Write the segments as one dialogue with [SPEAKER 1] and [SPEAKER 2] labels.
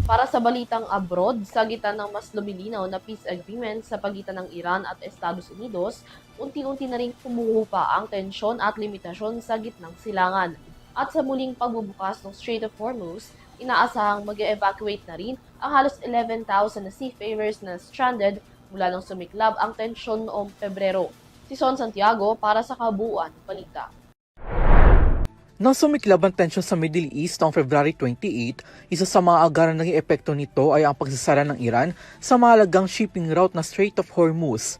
[SPEAKER 1] Para sa balitang abroad, sa gitna ng mas lumilinaw na peace agreement sa pagitan ng Iran at Estados Unidos, unti-unti na rin humuhupa ang tensyon at limitasyon sa gitnang silangan. At sa muling pagbubukas ng Strait of Hormuz, inaasahang mag-evacuate na rin ang halos 11,000 na seafarers na stranded mula nang sumiklab ang tensyon noong Pebrero. Si Son Santiago para sa Kabuuan Balita.
[SPEAKER 2] Nang sumiklab ang tensyon sa Middle East noong February 28, isa sa mga agaran naging epekto nito ay ang pagsasara ng Iran sa mahalagang shipping route na Strait of Hormuz.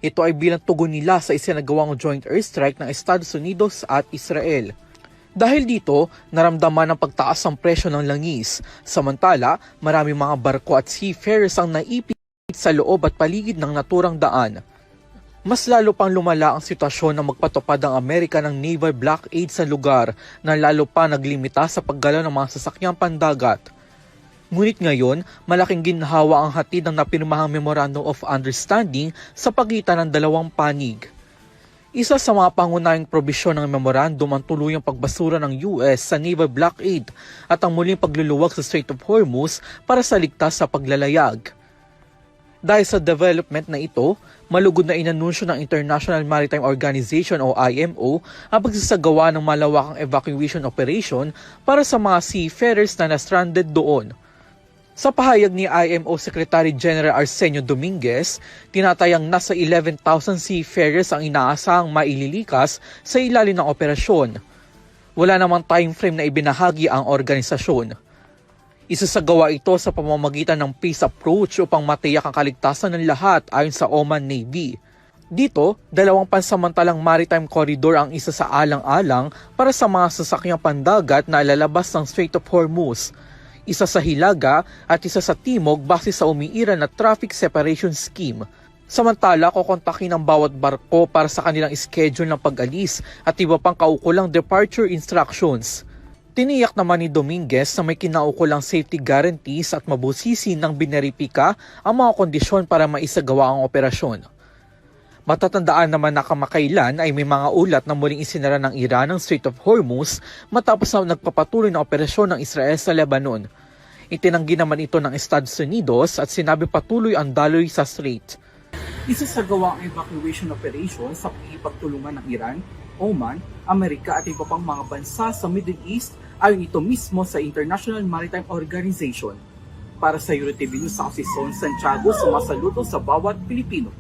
[SPEAKER 2] Ito ay bilang tugon nila sa isinagawang joint airstrike ng Estados Unidos at Israel. Dahil dito, naramdaman ang pagtaas ng presyo ng langis, samantala marami mga barko at seafarers ang naipit sa loob at paligid ng naturang daan. Mas lalo pang lumala ang sitwasyon na magpatupad ang Amerika ng naval blockade sa lugar na lalo pa naglimita sa paggalaw ng mga sasakyang pandagat. Ngunit ngayon, malaking ginhawa ang hatid ng napirmahang Memorandum of Understanding sa pagitan ng dalawang panig. Isa sa mga pangunahing probisyon ng memorandum ang tuluyang pagbasura ng US sa naval blockade at ang muling pagluluwag sa Strait of Hormuz para sa ligtas sa paglalayag. Dahil sa development na ito, malugod na inanunsyo ng International Maritime Organization o IMO ang pagsasagawa ng malawakang evacuation operation para sa mga seafarers na na-stranded doon. Sa pahayag ni IMO Secretary General Arsenio Dominguez, tinatayang nasa 11,000 seafarers ang inaasahang maililikas sa ilalim ng operasyon. Wala namang timeframe na ibinahagi ang organisasyon. Isasagawa ito sa pamamagitan ng peace approach upang matiyak ang kaligtasan ng lahat ayon sa Oman Navy. Dito, dalawang pansamantalang maritime corridor ang isa sa alang-alang para sa mga sasakyang pandagat na lalabas ng Strait of Hormuz. Isa sa hilaga at isa sa timog base sa umiiral na traffic separation scheme. Samantala, kukontakin ang bawat barko para sa kanilang schedule ng pag-alis at iba pang kaukulang departure instructions. Tiniyak naman ni Dominguez na may kinaukulang safety guarantees at mabusisi ng bineripika ang mga kondisyon para maisagawa ang operasyon. Matatandaan naman na kamakailan ay may mga ulat na muling isinara ng Iran ang Strait of Hormuz matapos na nagpapatuloy na operasyon ng Israel sa Lebanon. Itinanggi naman ito ng Estados Unidos at sinabi patuloy ang daloy sa Strait. Isasagawa ang evacuation operation sa pagtulungan ng Iran, Oman, Amerika at iba pang mga bansa sa Middle East ayon ito mismo sa International Maritime Organization. Para sa EuroTV News, ako si Son Santiago, sumasaludo sa bawat Pilipino.